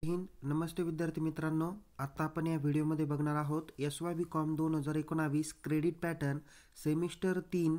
हिंद नमस्ते विद्यार्थी मित्रांनो, आता आपण या व्हिडिओमध्ये बघणार आहोत SYBCom 2019 क्रेडिट पॅटर्न सेमिस्टर 3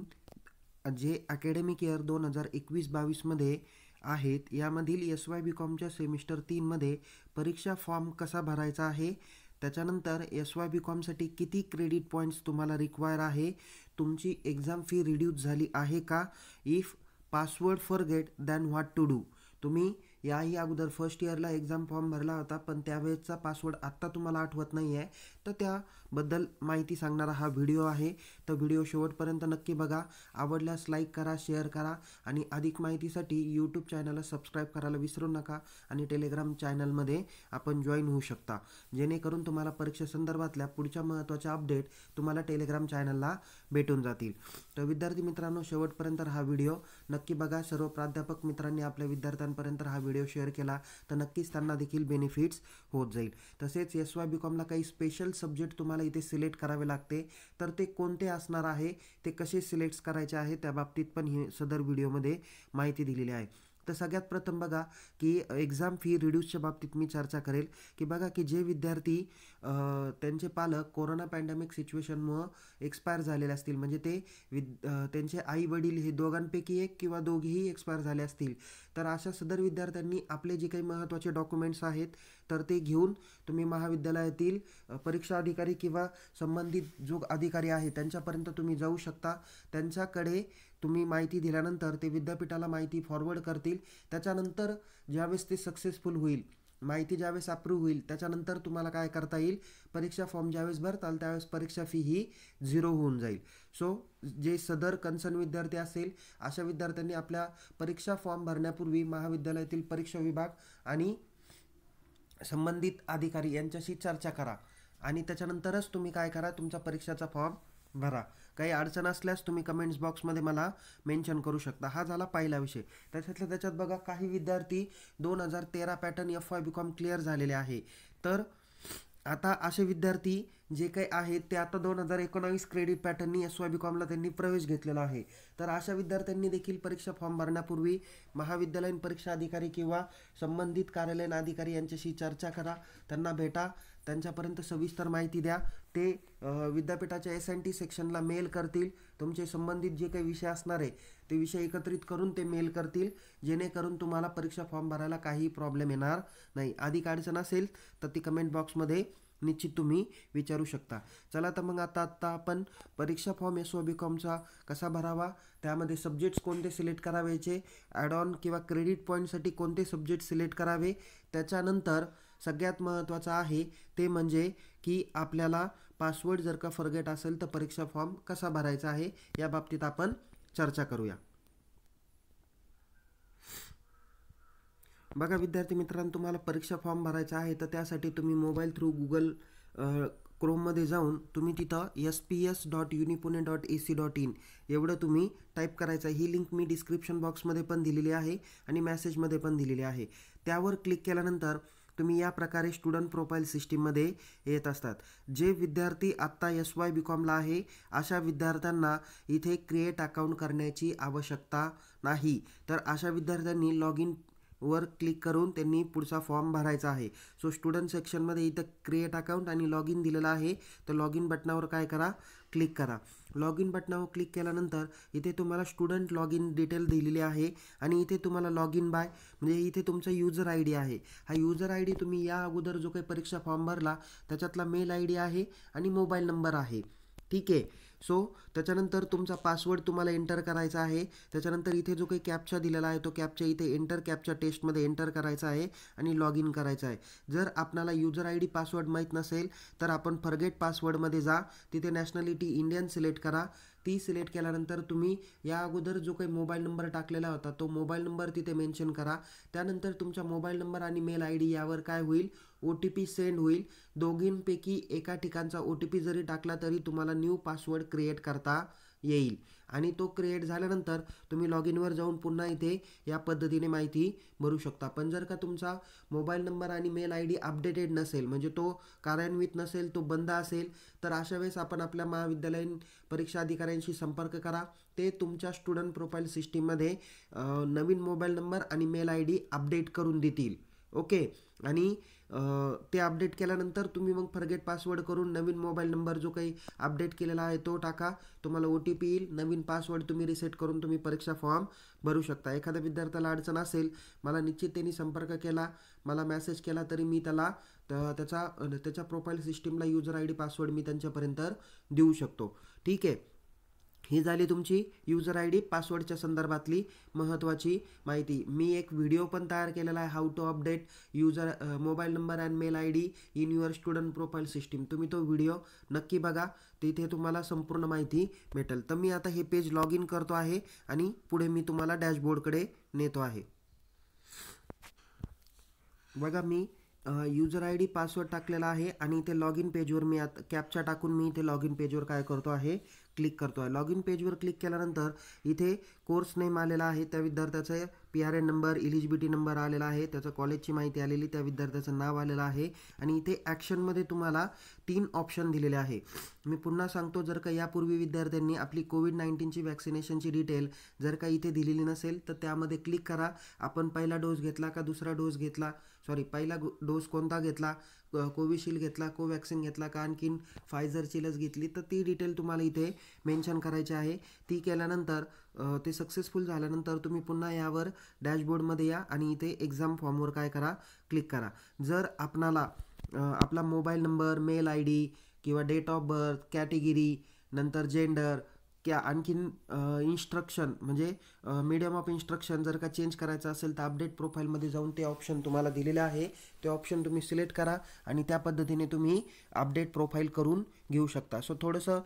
जे अकॅडमिक इयर 2021-22 मध्ये आहेत. यामधील SYBComच्या सेमिस्टर 3 मध्ये परीक्षा फॉर्म कसा भरायचा आहे, त्याच्यानंतर SYBComसाठी किती क्रेडिट पॉईंट्स तुम्हाला रिक्वायर आहे, तुमची एक्झाम फी रिड्यूस झाली आहे का, if password forget then what to do. तुम्ही याही अगोदर फर्स्ट इयरला एक्झाम फॉर्म भरला होता, पण त्यावेळेसचा पासवर्ड आत्ता तुम्हाला आठवत नाही आहे, तर त्याबद्दल माहिती सांगणारा हा व्हिडिओ आहे. तर व्हिडिओ शेवटपर्यंत नक्की बघा. आवडल्यास लाईक करा, शेअर करा आणि अधिक माहितीसाठी यूट्यूब चॅनलला सबस्क्राईब करायला विसरू नका आणि टेलिग्राम चॅनलमध्ये आपण जॉईन होऊ शकता, जेणेकरून तुम्हाला परीक्षेसंदर्भातल्या पुढच्या महत्त्वाच्या अपडेट तुम्हाला टेलिग्राम चॅनलला भेटून जातील. तर विद्यार्थी मित्रांनो, शेवटपर्यंत हा व्हिडिओ नक्की बघा. सर्व प्राध्यापक मित्रांनी आपल्या विद्यार्थ्यांपर्यंत हा व्हिडिओ शेअर केला तर नक्कीच त्यांना देखील बेनिफिट्स होत जाईल. तसेच SYBComला काही स्पेशल सब्जेक्ट तुम्हाला इथे सिलेक्ट करावे लागते, तर ते कोणते असणार आहे, ते कसे सिलेक्ट करायचे आहे, त्या बाबतीत पण ही सदर व्हिडिओमध्ये माहिती दिलेली आहे. तर सगळ्यात प्रथम बघा की एक्झाम फी रिड्यूसच्या बाबतीत मी चर्चा करेल की बघा की जे विद्यार्थी त्यांचे पालक कोरोना पॅन्डेमिक सिच्युएशनमुळं एक्सपायर झालेले असतील, म्हणजे ते त्यांचे आई वडील हे दोघांपैकी एक किंवा दोघेही एक्सपायर झाले असतील, तर अशा सदर विद्यार्थ्यांनी आपले जे काही महत्त्वाचे डॉक्युमेंट्स आहेत तर ते घेऊन तुम्ही महाविद्यालयातील परीक्षा अधिकारी किंवा संबंधित जो अधिकारी आहे त्यांच्यापर्यंत तुम्ही जाऊ शकता. त्यांच्याकडे तुम्ही माहिती दिल्यानंतर ते विद्यापीठाला माहिती फॉरवर्ड करतील. त्याच्यानंतर ज्यावेळेस ते सक्सेसफुल होईल, माहिती ज्यावेळेस अप्रूव्ह होईल, त्याच्यानंतर तुम्हाला काय करता येईल, परीक्षा फॉर्म ज्यावेळेस भरताल त्यावेळेस परीक्षा फी ही 0 होऊन जाईल. सो जे सदर कन्सर्न विद्यार्थी असेल अशा विद्यार्थ्यांनी आपल्या परीक्षा फॉर्म भरण्यापूर्वी महाविद्यालयातील परीक्षा विभाग आणि संबंधित अधिकारी यांच्याशी चर्चा करा आणि त्याच्यानंतरच तुम्ही काय करा, तुमचा परीक्षाचा फॉर्म भरा. काही अडचण असल्यास तुम्ही कमेंट्स बॉक्समध्ये मला मेन्शन करू शकता. हा झाला पहिला विषय. त्याच्यात बघा, काही विद्यार्थी 2013 पॅटर्न SYBCom क्लिअर झालेले आहे. तर आता असे विद्यार्थी जे काही आहेत ते आता 2019 क्रेडिट पॅटर्ननी SYBComला त्यांनी प्रवेश घेतलेला आहे. तर अशा विद्यार्थ्यांनी देखील परीक्षा फॉर्म भरण्यापूर्वी महाविद्यालयीन परीक्षा अधिकारी किंवा संबंधित कार्यालयीन अधिकारी यांच्याशी चर्चा करा, त्यांना भेटा, त्यांच्यापर्यंत सविस्तर माहिती द्या. ते विद्यापीठाच्या S&T सेक्शनला मेल करतील. तुमचे संबंधित जे काही विषय असणार आहे ते विषय एकत्रित करून ते मेल करतील, जेणेकरून तुम्हाला परीक्षा फॉर्म भरायला काही प्रॉब्लेम येणार नाही. अधिक अडचण असेल तर ती कमेंट बॉक्समध्ये निश्चित तुम्ही विचारू शकता. चला तर मग आता आपण परीक्षा फॉर्म SYBComचा कसा भरावा, त्यामध्ये सब्जेक्ट्स कोणते सिलेक्ट करावेचे, ॲड ऑन किंवा क्रेडिट पॉईंटसाठी कोणते सब्जेक्ट सिलेक्ट करावे, त्याच्यानंतर सगळ्यात महत्त्वाचं आहे ते म्हणजे की आपल्याला पासवर्ड जर का फॉरगेट असेल तर परीक्षा फॉर्म कसा भरायचा आहे, या बाबतीत आपण चर्चा करूया. बघा विद्यार्थी मित्रांनो, तुम्हाला परीक्षा फॉर्म भरायचा आहे तर त्यासाठी तुम्ही मोबाईल थ्रू गुगल क्रोममध्ये जाऊन तुम्ही तिथं sps.unipune.ac.in एवढं तुम्ही टाईप करायचं. ही लिंक मी डिस्क्रिप्शन बॉक्समध्ये पण दिलेली आहे आणि मेसेजमध्ये पण दिलेली आहे. त्यावर क्लिक केल्यानंतर तुम्ही या प्रकारे स्टुडंट प्रोफाईल सिस्टीममध्ये येत असतात. जे विद्यार्थी आत्ता SYBComला आहे अशा विद्यार्थ्यांना इथे क्रिएट अकाउंट करण्याची आवश्यकता नाही. तर अशा विद्यार्थ्यांनी लॉग इन वर क्लिक करून त्यांनी पुढचा फॉर्म भरायचा आहे. सो स्टुडंट सेक्शनमध्ये इथं क्रिएट अकाउंट आणि लॉग इन दिलेलं आहे, तर लॉग इन बटनावर काय करा, क्लिक करा. लॉग इन बटनावर क्लिक केल्यानंतर इथे तुम्हाला स्टुडंट लॉग इन डिटेल दिलेली आहे आणि इथे तुम्हाला लॉग इन बाय म्हणजे इथे तुमचा यूजर आय डी आहे. हा यूजर आय डी तुम्ही या अगोदर जो काही परीक्षा फॉर्म भरला त्याच्यातला मेल आय डी आहे आणि मोबाईल नंबर आहे. ठीक आहे. सो त्याच्यानंतर तुमचा पासवर्ड तुम्हाला एंटर करायचा आहे. त्याच्यानंतर इथे जो काही कॅप्चा दिलेला आहे तो कॅप्चा इथे एंटर कॅप्चा टेस्टमध्ये एंटर करायचा आहे आणि लॉग इन करायचं आहे. जर आपल्याला यूजर आय डी पासवर्ड माहीत नसेल तर आपण फॉरगेट पासवर्डमध्ये जा, तिथे नॅशनॅलिटी इंडियन सिलेक्ट करा. ती सिलेक्ट केल्यानंतर तुम्ही या अगोदर जो काही मोबाईल नंबर टाकलेला होता तो मोबाईल नंबर तिथे मेन्शन करा. त्यानंतर तुमच्या मोबाईल नंबर आणि मेल आय डी यावर काय होईल, OTP सेंड होईल. दोघींपैकी एका ठिकाणचा OTP जरी टाकला तरी तुम्हाला न्यू पासवर्ड क्रिएट करता येईल आणि तो क्रिएट झाल्यानंतर तुम्ही लॉग इनवर जाऊन पुन्हा इथे या पद्धतीने माहिती भरू शकता. पण जर का तुमचा मोबाईल नंबर आणि मेल आय डी अपडेटेड नसेल, म्हणजे तो कार्यान्वित नसेल, तो बंद असेल, तर अशा वेळेस आपण आपल्या महाविद्यालयीन परीक्षा अधिकाऱ्यांशी संपर्क करा. ते तुमच्या स्टुडंट प्रोफाईल सिस्टीममध्ये नवीन मोबाईल नंबर आणि मेल आय डी अपडेट करून देतील. ओके. आणि ते अपडेट केल्यानंतर तुम्ही मग फॉरगेट पासवर्ड करून नवीन मोबाईल नंबर जो काही अपडेट केलेला आहे तो टाका. तुम्हाला OTP येईल. नवीन पासवर्ड तुम्ही रिसेट करून तुम्ही परीक्षा फॉर्म भरू शकता. एखाद्या विद्यार्थ्याला अडचण असेल, मला निश्चित त्यांनी संपर्क केला, मला मेसेज केला तरी मी त्याला त्याच्या प्रोफाईल सिस्टीमला युजर ID पासवर्ड मी त्यांच्यापर्यंत देऊ शकतो. ठीक आहे. ही झाली तुमची युजर ID पासवर्डच्या संदर्भातली महत्त्वाची माहिती. मी एक व्हिडिओ पण तयार केलेला आहे, how to update mobile number and mail ID in your student profile system. तुम्ही तो व्हिडिओ नक्की बघा, तिथे तुम्हाला संपूर्ण माहिती भेटेल. तर मी आता हे पेज लॉग इन करतो आहे आणि पुढे मी तुम्हाला डॅशबोर्डकडे नेतो आहे. बघा, मी युजर ID पासवर्ड टाकलेला आहे आणि इथे लॉग इन पेजवर मी आता कॅप्चा टाकून मी इथे लॉग इन पेजवर काय करतो आहे, क्लिक करतो आहे. लॉग इन पेजवर क्लिक केल्यानंतर इथे कोर्स नेम आलेला आहे, त्या विद्यार्थ्याचा PRN नंबर, इलिजिबिलिटी नंबर आलेला आहे, त्याचं कॉलेजची माहिती आलेली, त्या विद्यार्थ्याचं नाव आलेलं आहे आणि इथे ॲक्शनमध्ये तुम्हाला 3 ऑप्शन दिलेले आहे. मी पुन्हा सांगतो, जर का यापूर्वी विद्यार्थ्यांनी आपली कोविड-19ची वॅक्सिनेशनची डिटेल जर का इथे दिलेली नसेल तर त्यामध्ये क्लिक करा. आपण पहिला डोस घेतला का दुसरा डोस घेतला, पहिला डोस कोणता घेतला, कोविशिल्ड घेतला, कोवॅक्सिन घेतला का आणखीन फायझरची लस घेतली, तर ती डिटेल तुम्हाला इथे मेन्शन करायची आहे. ती केल्यानंतर ते सक्सेसफुल झाल्यानंतर तुम्ही पुन्हा यावर डॅशबोर्डमध्ये या आणि इथे एक्झाम फॉर्मवर काय करा, क्लिक करा. जर आपणाला आपला मोबाईल नंबर, मेल ID किंवा डेट ऑफ बर्थ, कॅटेगरी, नंतर जेंडर आणखीन इन्स्ट्रक्शन म्हणजे मीडियम ऑफ इन्स्ट्रक्शन जर का चेंज करायचं असेल तर अपडेट प्रोफाईलमध्ये जाऊन ते ऑप्शन तुम्हाला दिलेले आहे, ते ऑप्शन तुम्ही सिलेक्ट करा आणि त्या पद्धतीने तुम्ही अपडेट प्रोफाईल करून घेऊ शकता. सो थोडंसं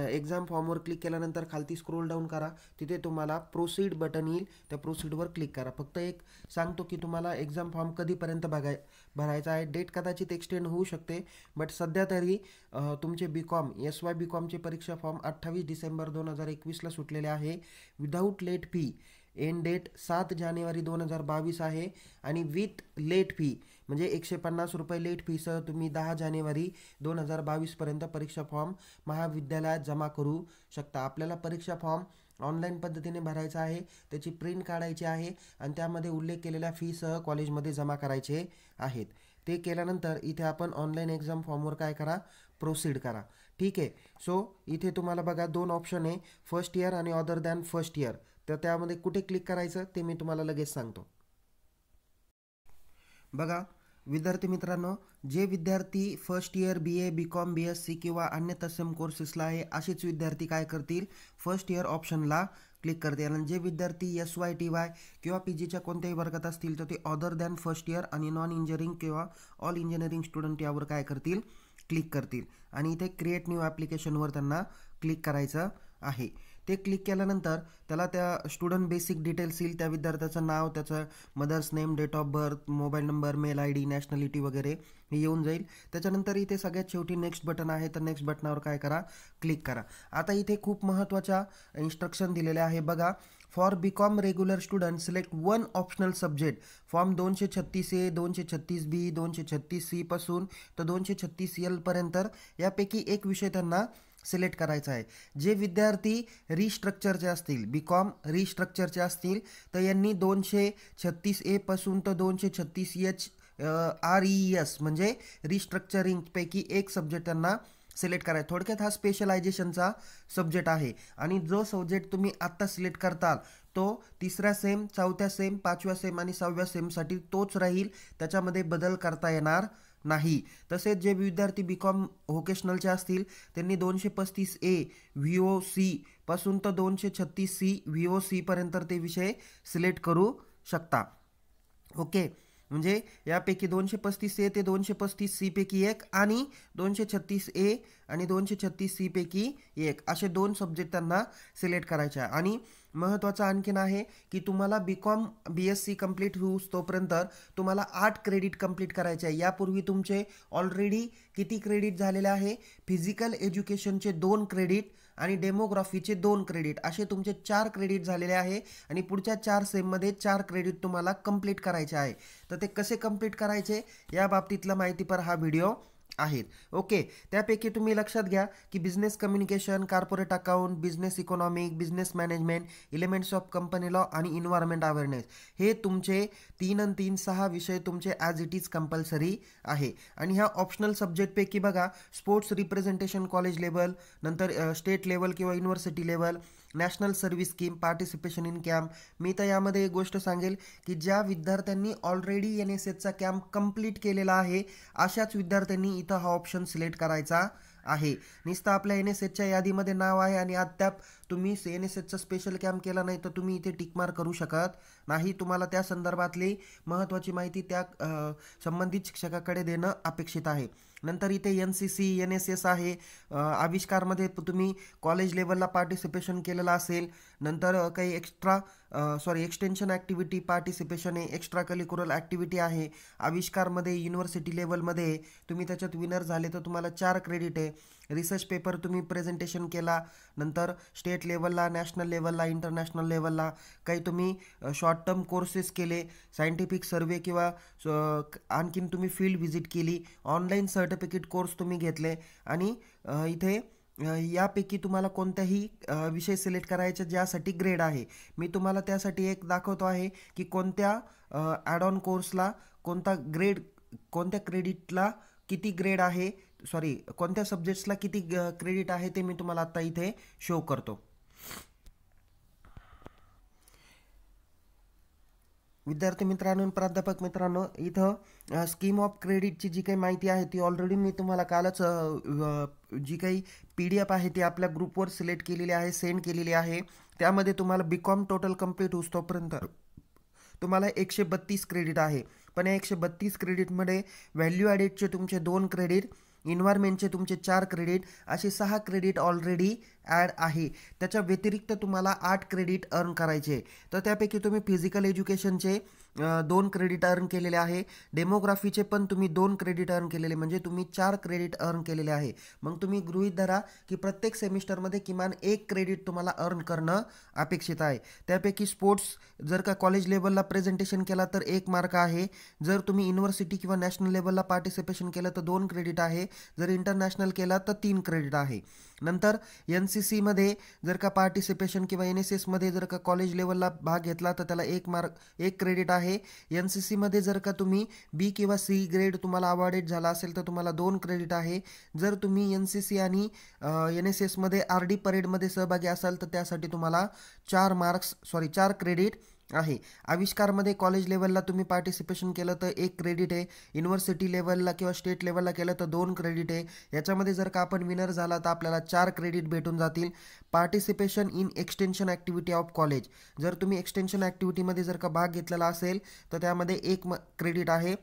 एक्झाम फॉर्मवर क्लिक केल्यानंतर खालती स्क्रोल डाऊन करा, तिथे तुम्हाला प्रोसीड बटन येईल, त्या प्रोसीडवर क्लिक करा. फक्त एक सांगतो की तुम्हाला एक्झाम फॉर्म कधीपर्यंत भरायचा आहे. डेट कदाचित एक्सटेंड होऊ शकते, बट सध्या तरी तुमचे BCom SY BComचे परीक्षा फॉर्म 28 डिसेंबर 2021ला सुटलेले आहे. Without late fee. End date 7 जानेवारी 2022 आहे आणि विथ लेट फी म्हणजे 150 रुपये लेट फीसह तुम्ही 10 जानेवारी 2022पर्यंत परीक्षा फॉर्म महाविद्यालयात जमा करू शकता. आपल्याला परीक्षा फॉर्म ऑनलाईन पद्धतीने भरायचा आहे, त्याची प्रिंट काढायची आहे आणि त्यामध्ये उल्लेख केलेल्या फीसह कॉलेजमध्ये जमा करायचे आहेत. ते केल्यानंतर इथे आपण ऑनलाईन एक्झाम फॉर्मवर काय करा, प्रोसीड करा. ठीक आहे. सो इथे तुम्हाला बघा 2 ऑप्शन आहे, फर्स्ट इयर आणि अदर दॅन फर्स्ट इयर. तर त्यामध्ये कुठे क्लिक करायचं ते मी तुम्हाला लगेच सांगतो. बघा विद्यार्थी मित्रांनो, जे विद्यार्थी first year BA BCom BSc किंवा अन्य तत्सम कोर्सेसला आहे असेच विद्यार्थी काय करतील, फर्स्ट इयर ऑप्शनला क्लिक करतील. आणि जे विद्यार्थी SY TY किंवा PGच्या कोणत्याही वर्गात असतील तर ते अदर दॅन फर्स्ट इयर आणि नॉन इंजिनिअरिंग किंवा ऑल इंजिनिअरिंग स्टुडंट यावर काय करतील, क्लिक करतील आणि इथे क्रिएट न्यू ॲप्लिकेशनवर त्यांना क्लिक करायचं आहे. ते क्लिक केल्यानंतर त्याला त्या स्टुडंट बेसिक डिटेल्स येईल, त्या विद्यार्थ्याचं नाव, त्याचं mother's name, date of birth, mobile number, mail ID, nationality वगैरे हे येऊन जाईल. त्याच्यानंतर इथे सगळ्यात शेवटी नेक्स्ट बटन आहे, तर नेक्स्ट बटनावर काय करा, क्लिक करा. आता इथे खूप महत्त्वाच्या इन्स्ट्रक्शन दिलेल्या आहे. बघा, for BCom regular student select 1 optional subject. Form 236A, 236B, 236C पासून तर 236L पर्यंत यापैकी एक विषय त्यांना सिलेक्ट करायचा आहे. जे विद्यार्थी रिस्ट्रक्चरचे असतील, BCom रिस्ट्रक्चरचे असतील तर यांनी 236A पासून तर 236H RES म्हणजे रिस्ट्रक्चरिंगपैकी एक सब्जेक्ट त्यांना सिलेक्ट करायचा. थोडक्यात हा स्पेशलायझेशनचा सब्जेक्ट आहे आणि जो सब्जेक्ट तुम्ही आत्ता सिलेक्ट करताल तो 3ऱ्या सेम, 4थ्या सेम, 5व्या सेम आणि 6व्या सेमसाठी तोच राहील, त्याच्यामध्ये बदल करता येणार नाही. तसेच जे विद्यार्थी BCom व्होकेशनलचे असतील त्यांनी 235A VOC पासून तर 236C VOC पर्यंत ते विषय सिलेक्ट करू शकता. ओके, म्हणजे यापैकी 235A ते 235C पैकी एक आणि 236A आणि 236C पैकी एक असे 2 सब्जेक्ट त्यांना सिलेक्ट करायचे आहे. आणि महत्त्वाचं आणखीन आहे की तुम्हाला BCom BSc कंप्लीट होऊस तोपर्यंत तुम्हाला 8 क्रेडिट कंप्लीट करायचे आहे. यापूर्वी तुमचे ऑलरेडी किती क्रेडिट झालेले आहे, फिजिकल एज्युकेशनचे 2 क्रेडिट आणि डेमोग्राफीचे 2 क्रेडिट असे तुमचे 4 क्रेडिट झालेले आहे आणि पुढच्या 4 सेममध्ये 4 क्रेडिट तुम्हाला कंप्लीट करायचे आहे. तर ते कसे कंप्लीट करायचे या बाबतीतला माहितीपर हा व्हिडिओ आहेत. ओके, त्यापैकी तुम्ही लक्षात घ्या की business communication, corporate account, business economic, business management, elements of company law आणि इन्व्हायरमेंट अवेअरनेस हे तुमचे 3 आणि 3 6 विषय तुमचे ॲज इट इज कंपल्सरी आहे. आणि ह्या ऑप्शनल सब्जेक्टपैकी बघा, स्पोर्ट्स रिप्रेझेंटेशन कॉलेज लेवल, नंतर स्टेट लेवल किंवा university level, national service scheme, participation in camp. मी तर यामध्ये एक गोष्ट सांगेल की ज्या विद्यार्थ्यांनी ऑलरेडी NSSचा कॅम्प कंप्लीट केलेला आहे अशाच विद्यार्थ्यांनी इथं हा ऑप्शन सिलेक्ट करायचा आहे. नुसतं आपल्या NSSच्या यादीमध्ये नाव आहे आणि अद्याप तुम्ही NSSचा स्पेशल कॅम्प केला नाही तर तुम्ही इथे टिकमार्क करू शकत नाही. तुम्हाला त्या संदर्भातली महत्त्वाची माहिती त्या संबंधित शिक्षकाकडे देणं अपेक्षित आहे. नंतर इथे NCC, NSS आहे. आविष्कारमध्ये तुम्ही कॉलेज लेवलला पार्टिसिपेशन केलेलं असेल, नंतर काही एक्सटेन्शन ॲक्टिव्हिटी पार्टिसिपेशन आहे, एक्स्ट्रा करिक्युलर ॲक्टिव्हिटी आहे. आविष्कारमध्ये युनिव्हर्सिटी लेवलमध्ये तुम्ही त्याच्यात विनर झाले तर तुम्हाला 4 क्रेडिट आहे. रिसर्च पेपर तुम्ही प्रेझेंटेशन केला, नंतर स्टेट लेवलला, नॅशनल लेवलला, इंटरनॅशनल लेवलला काही तुम्ही शॉर्ट टर्म कोर्सेस केले, सायंटिफिक सर्वे किंवा आणखीन तुम्ही फील्ड व्हिजिट केली, ऑनलाईन सर्टिफिकेट कोर्स तुम्ही घेतले आणि इथे यापैकी तुम्हाला कोणत्याही विषय सिलेक्ट करायचे ज्यासाठी ग्रेड आहे. मी तुम्हाला त्यासाठी एक दाखवतो आहे की कोणत्या ॲड ऑन कोर्सला कोणत्या क्रेडिटला किती ग्रेड आहे, कोणत्या सब्जेक्ट्सला किती क्रेडिट आहे ते मी तुम्हाला आता इथे शो करतो. विद्यार्थी मित्रांनो, प्राध्यापक मित्रांनो, इथं स्कीम ऑफ क्रेडिटची जी काही माहिती आहे ती ऑलरेडी मी तुम्हाला कालच जी काही PDF आहे ती आपल्या ग्रुपवर सिलेक्ट केलेली आहे, सेंड केलेली आहे. त्यामध्ये तुम्हाला BCom टोटल कंप्लीट होतोपर्यंत तुम्हाला 132 क्रेडिट आहे. पण या 132 क्रेडिटमध्ये व्हॅल्यू ॲडेडचे तुमचे 2 क्रेडिट, इन्व्हायरमेंटचे तुमचे 4 क्रेडिट असे 6 क्रेडिट ऑलरेडी ॲड आहे. त्याच्या व्यतिरिक्त तुम्हाला 8 क्रेडिट अर्न करायचे. तर त्यापैकी तुम्ही फिजिकल एज्युकेशनचे 2 क्रेडिट अर्न केलेले आहे, डेमोग्राफीचे पण तुम्ही 2 क्रेडिट अर्न केलेले, म्हणजे तुम्ही 4 क्रेडिट अर्न केलेले आहे. मग तुम्ही गृहीत धरा की प्रत्येक सेमिस्टरमध्ये किमान 1 क्रेडिट तुम्हाला अर्न करणं अपेक्षित आहे. त्यापैकी स्पोर्ट्स जर का कॉलेज लेवलला प्रेझेंटेशन केला तर 1 मार्क आहे. जर तुम्ही युनिव्हर्सिटी किंवा नॅशनल लेवलला पार्टिसिपेशन केलं तर 2 क्रेडिट आहे. जर इंटरनॅशनल केला तर 3 क्रेडिट आहे. नंतर NCC मध्ये जर का पार्टिसिपेशन किंवा NSS मध्ये जर का कॉलेज लेवलला भाग घेतला तर त्याला 1 क्रेडिट आहे. NCC मध्ये जर का तुम्ही B किंवा C ग्रेड तुम्हाला अवॉर्डेड झाला असेल तर तुम्हाला 2 क्रेडिट आहे. जर तुम्ही NCC आणि NSS मध्ये RD परेडमध्ये सहभागी असाल तर त्यासाठी तुम्हाला 4 क्रेडिट आहे. आविष्कारमध्ये कॉलेज लेवलला तुम्ही पार्टिसिपेशन केलं तर 1 क्रेडिट आहे. युनिव्हर्सिटी लेवलला किंवा स्टेट लेवलला केलं तर 2 क्रेडिट आहे. याच्यामध्ये जर का आपण विनर झाला तर आपल्याला 4 क्रेडिट भेटून जातील. Participation in extension activity of college, जर तुम्ही एक्सटेन्शन ॲक्टिव्हिटीमध्ये जर का भाग घेतलेला असेल तर त्यामध्ये 1 क्रेडिट आहे.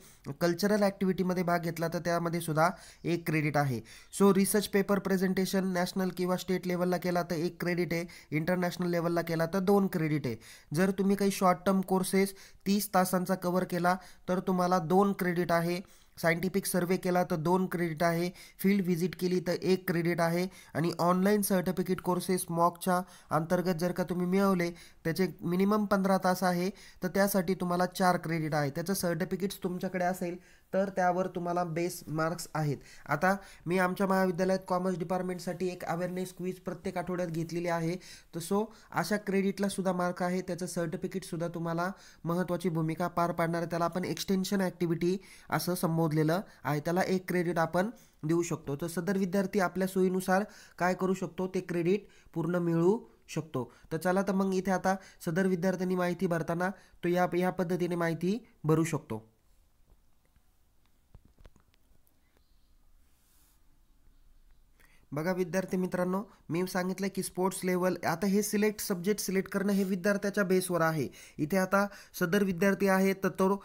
कल्चरल ॲक्टिव्हिटीमध्ये भाग घेतला तर त्यामध्ये सुद्धा 1 क्रेडिट आहे. So research paper presentation national किंवा स्टेट लेवलला केला तर 1 क्रेडिट आहे. इंटरनॅशनल लेवलला केला तर 2 क्रेडिट आहे. जर तुम्ही काही शॉर्ट टर्म कोर्सेस 30 तासांचा कव्हर केला तर तुम्हाला 2 क्रेडिट आहे. सायंटिफिक सर्वे केला तर 2 क्रेडिट आहे. फील्ड व्हिजिट केली तर 1 क्रेडिट आहे. आणि ऑनलाईन सर्टिफिकेट कोर्सेस मॉकच्या अंतर्गत जर का तुम्ही मिळवले त्याचे मिनिमम 15 तास आहे तर त्यासाठी तुम्हाला 4 क्रेडिट आहे. त्याचं सर्टिफिकेट्स तुमच्याकडे असेल तर त्यावर तुम्हाला बेस मार्क्स आहेत. आता मी आमच्या महाविद्यालयात कॉमर्स डिपार्टमेंटसाठी एक अवेअरनेस क्विज प्रत्येक आठवड्यात घेतलेली आहे. तर सो अशा क्रेडिटला सुद्धा मार्क आहे. त्याचं सर्टिफिकेटसुद्धा तुम्हाला महत्त्वाची भूमिका पार पाडणार आहे. त्याला आपण एक्सटेन्शन ॲक्टिव्हिटी असं संबोधलेलं आहे. त्याला 1 क्रेडिट आपण देऊ शकतो. तर सदर विद्यार्थी आपल्या सोयीनुसार काय करू शकतो, ते क्रेडिट पूर्ण मिळवू शकतो. तर चला तर मग इथे आता सदर विद्यार्थ्यांनी माहिती भरताना तो या पद्धतीने माहिती भरू शकतो. बघा विद्यार्थी मित्रांनो, मी सांगितलं की स्पोर्ट्स लेवल, आता हे सब्जेक्ट सिलेक्ट करणं हे विद्यार्थ्याच्या बेसवर आहे. इथे आता सदर विद्यार्थी आहे तर तो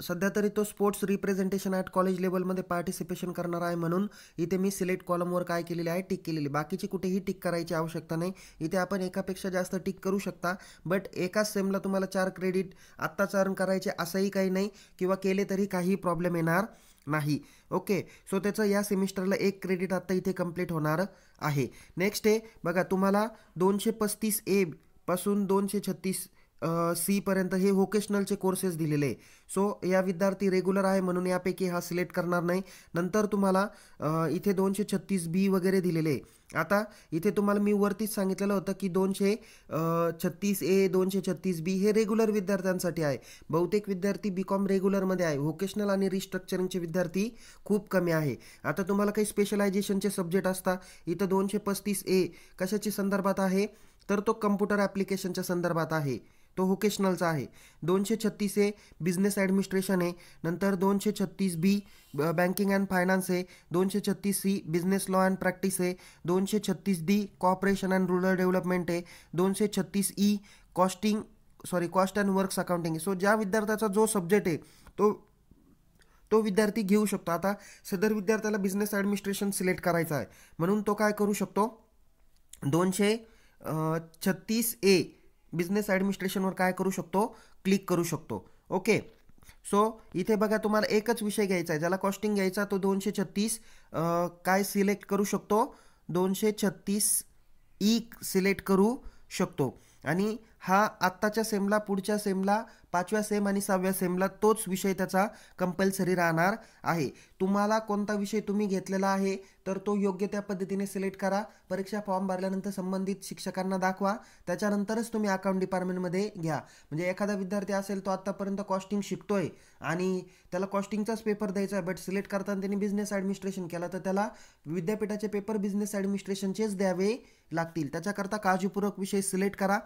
सध्या तरी तो स्पोर्ट्स रिप्रेझेंटेशन ॲट कॉलेज लेवलमध्ये पार्टिसिपेशन करणार आहे, म्हणून इथे मी सिलेक्ट कॉलमवर काय केलेले आहे, टिक केलेली. बाकीची कुठेही टिक करायची आवश्यकता नाही. इथे आपण एकापेक्षा जास्त टिक करू शकता. बट एकाच सेमला तुम्हाला 4 क्रेडिट आत्ताच अर्न करायचे असंही काही नाही, किंवा केले तरी काही प्रॉब्लेम येणार नाही. ओके, सो त्याचं या सेमिस्टरला 1 क्रेडिट आत्ता इथे कंप्लीट होणार आहे. नेक्स्ट आहे बघा, तुम्हाला 235A पासून 236 सी पर्यंत हे व्होकेशनलचे कोर्सेस दिलेले आहे. सो या विद्यार्थी रेग्युलर आहे म्हणून यापैकी हा सिलेक्ट करणार नाही. नंतर तुम्हाला इथे 236B वगैरे दिलेले आहे. आता इथे तुम्हाला मी वरतीच सांगितलेलं होतं की 236A 236B हे रेग्युलर विद्यार्थ्यांसाठी आहे. बहुतेक विद्यार्थी BCom रेग्युलरमध्ये आहे. व्होकेशनल आणि रिस्ट्रक्चरिंगचे विद्यार्थी खूप कमी आहे. आता तुम्हाला काही स्पेशलायझेशनचे सब्जेक्ट असतात. इथं 235A कशाच्या संदर्भात आहे, तर तो कम्प्युटर ॲप्लिकेशनच्या संदर्भात आहे, तो व्होकेशनलचा आहे. 236A बिझनेस ॲडमिनिस्ट्रेशन आहे. नंतर 236B बँकिंग अँड फायनान्स आहे. 236C business law and practice आहे. 236D corporation and rural development आहे. 236E cost and works accounting आहे. सो ज्या विद्यार्थ्याचा जो सब्जेक्ट आहे तो विद्यार्थी घेऊ शकतो. आता सदर विद्यार्थ्याला बिझनेस ॲडमिनिस्ट्रेशन सिलेक्ट करायचा आहे म्हणून तो काय करू शकतो, 236A बिझनेस ॲडमिनिस्ट्रेशनवर काय करू शकतो, क्लिक करू शकतो. ओके. सो इथे बघा तुम्हाला एकच विषय घ्यायचा आहे. ज्याला कॉस्टिंग घ्यायचा तो 236 काय सिलेक्ट करू शकतो, 236E सिलेक्ट करू शकतो. आणि हा आत्ताच्या सेमला, पुढच्या सेमला, 5व्या सेम आणि 6व्या सेमला तोच विषय त्याचा कंपल्सरी राहणार आहे. तुम्हाला कोणता विषय तुम्ही घेतलेला आहे तर तो योग्य त्या पद्धतीने सिलेक्ट करा. परीक्षा फॉर्म भरल्यानंतर संबंधित शिक्षकांना दाखवा, त्याच्यानंतरच तुम्ही अकाउंट डिपार्टमेंटमध्ये घ्या. म्हणजे एखादा विद्यार्थी असेल तो आत्तापर्यंत कॉस्टिंग शिकतोय आणि त्याला कॉस्टिंगचाच पेपर द्यायचा आहे, बट सिलेक्ट करताना त्यांनी बिझनेस ॲडमिनिस्ट्रेशन केला तर त्याला विद्यापीठाचे पेपर बिझनेस ॲडमिनिस्ट्रेशनचेच द्यावे लागतील. त्याच्याकरता काळजीपूर्वक विषय सिलेक्ट करा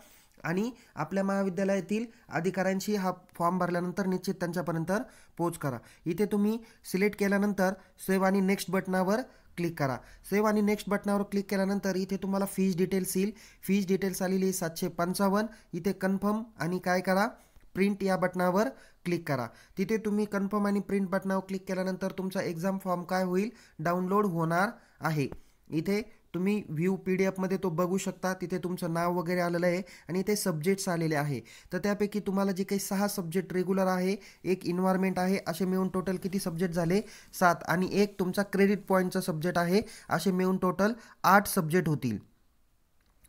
आणि आपल्या महाविद्यालयातील अधिकाऱ्यांशी हा फॉर्म भरल्यानंतर निश्चित त्यांच्यापर्यंत पोच करा. इथे तुम्ही सिलेक्ट केल्यानंतर सेव्ह आणि नेक्स्ट बटनावर क्लिक करा. सेव्ह आणि नेक्स्ट बटनावर क्लिक केल्यानंतर इथे तुम्हाला फीज डिटेल्स येईल. फीज डिटेल्स आलेली 755. इथे कन्फर्म आणि काय करा, प्रिंट या बटनावर क्लिक करा. तिथे तुम्ही कन्फर्म आणि प्रिंट बटनावर क्लिक केल्यानंतर तुमचा एक्झाम फॉर्म काय होईल, डाउनलोड होणार आहे. इथे तुम्ही व्ह्यू PDF तो बघू शकता. तिथे तुमचं नाव वगैरे आलेलं आहे आणि इथे सब्जेक्ट्स आलेले आहे. तर त्यापैकी तुम्हाला जे काही 6 सब्जेक्ट रेग्युलर आहे, एक इन्व्हायरमेंट आहे, असे मिळून टोटल किती सब्जेक्ट झाले, 7. आणि एक तुमचा क्रेडिट पॉईंटचा सब्जेक्ट आहे. असे मिळून टोटल 8 सब्जेक्ट होतील.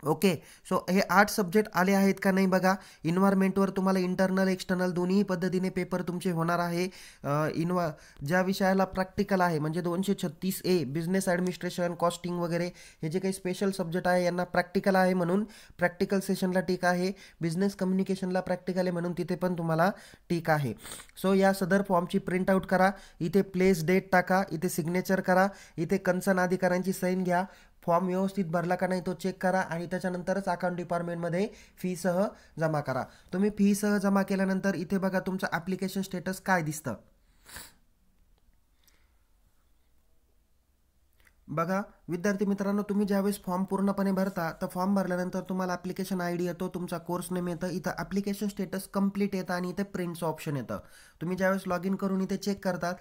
ओके. सो हे 8 सब्जेक्ट आले आहेत का नाही बघा. इन्व्हायरमेंटवर तुम्हाला इंटरनल एक्सटर्नल दोन्ही पद्धतीने पेपर तुमचे होणार आहे. ज्या विषयाला प्रॅक्टिकल आहे म्हणजे 236A बिझनेस ॲडमिनिस्ट्रेशन, कॉस्टिंग वगैरे हे जे काही स्पेशल सब्जेक्ट आहे यांना प्रॅक्टिकल आहे म्हणून प्रॅक्टिकल सेशनला टिक आहे. बिझनेस कम्युनिकेशनला प्रॅक्टिकल आहे म्हणून तिथे पण तुम्हाला टिक आहे. सो या सदर फॉर्मची प्रिंटआउट करा. इथे प्लेस डेट टाका, इथे सिग्नेचर करा, इथे कन्सर्न अधिकाऱ्यांची साईन घ्या. फॉर्म व्यवस्थित भरला का नाही तो चेक करा आणि त्याच्यानंतरच अकाउंट डिपार्टमेंटमध्ये फीसह जमा करा. तुम्ही फीसह जमा केल्यानंतर इथे बघा तुमचं ॲप्लिकेशन स्टेटस काय दिसतं. बघा विद्यार्थी मित्रांनो, तुम्ही ज्यावेळेस फॉर्म पूर्णपणे भरता तर फॉर्म भरल्यानंतर तुम्हाला ॲप्लिकेशन ID येतो, तुमचा कोर्स नेम येतं, इथं ॲप्लिकेशन स्टेटस कंप्लीट येतं आणि इथे प्रिंटचं ऑप्शन येतं. तुम्ही ज्यावेळेस लॉग इन करून इथे चेक करतात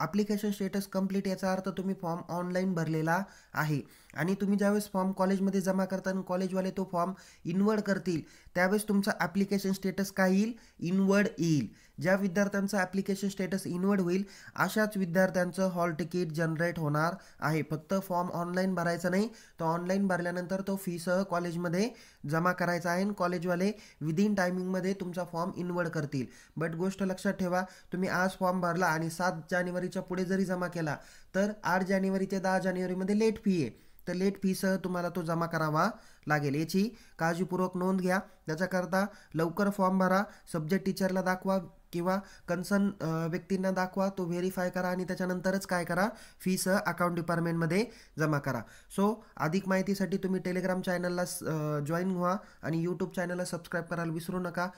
ॲप्लिकेशन स्टेटस कंप्लीट, याचा अर्थ तुम्ही फॉर्म ऑनलाईन भरलेला आहे. आणि तुम्ही ज्यावेळेस फॉर्म कॉलेजमध्ये जमा करता आणि कॉलेजवाले तो फॉर्म इनवर्ड करतील त्यावेळेस तुमचा ॲप्लिकेशन स्टेटस काय येईल, इनवर्ड येईल. ज्या विद्यार्थ्यांचं ॲप्लिकेशन स्टेटस इनवर्ड होईल अशाच विद्यार्थ्यांचं हॉल तिकीट जनरेट होणार आहे. फक्त फॉर्म ऑनलाईन भरायचा नाही, तो ऑनलाईन भरल्यानंतर तो फीसह कॉलेजमध्ये जमा करायचा आहे आणि कॉलेजवाले विदिन टायमिंगमध्ये तुमचा फॉर्म इनवर्ड करतील. बट गोष्ट लक्षात ठेवा, तुम्ही आज फॉर्म भरला आणि 7 जानेवारीच्या पुढे जरी जमा केला तर 8 जानेवारी ते 10 जानेवारीमध्ये लेट फी आहे, तर लेट फीसह तुम्हाला तो जमा करावा लागेल. याची काळजीपूर्वक नोंद घ्या. त्याच्याकरता लवकर फॉर्म भरा, सब्जेक्ट टीचरला दाखवा किंवा कन्सर्न व्यक्तींना दाखवा, तो व्हेरीफाय करा आणि त्याच्यानंतरच काय करा, फीसह अकाउंट डिपार्टमेंटमध्ये जमा करा. सो अधिक माहितीसाठी तुम्ही टेलिग्राम चॅनलला जॉईन व्हा आणि यूट्यूब चॅनलला सबस्क्राईब करायला विसरू नका.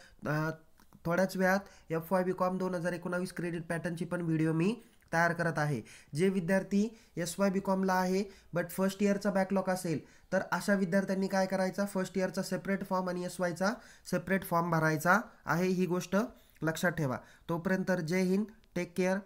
थोड्याच वेळात FY BCom 2019 क्रेडिट पॅटर्नची पण व्हिडिओ मी तयार करत आहे. जे विद्यार्थी SY BComला आहे बट फर्स्ट इयरचा बॅकलॉग असेल तर अशा विद्यार्थ्यांनी काय करायचा, फर्स्ट इयरचा सेपरेट फॉर्म आणि SYचा सेपरेट फॉर्म भरायचा आहे. ही गोष्ट लक्षात ठेवा. तोपर्यंत जय हिंद, टेक केअर.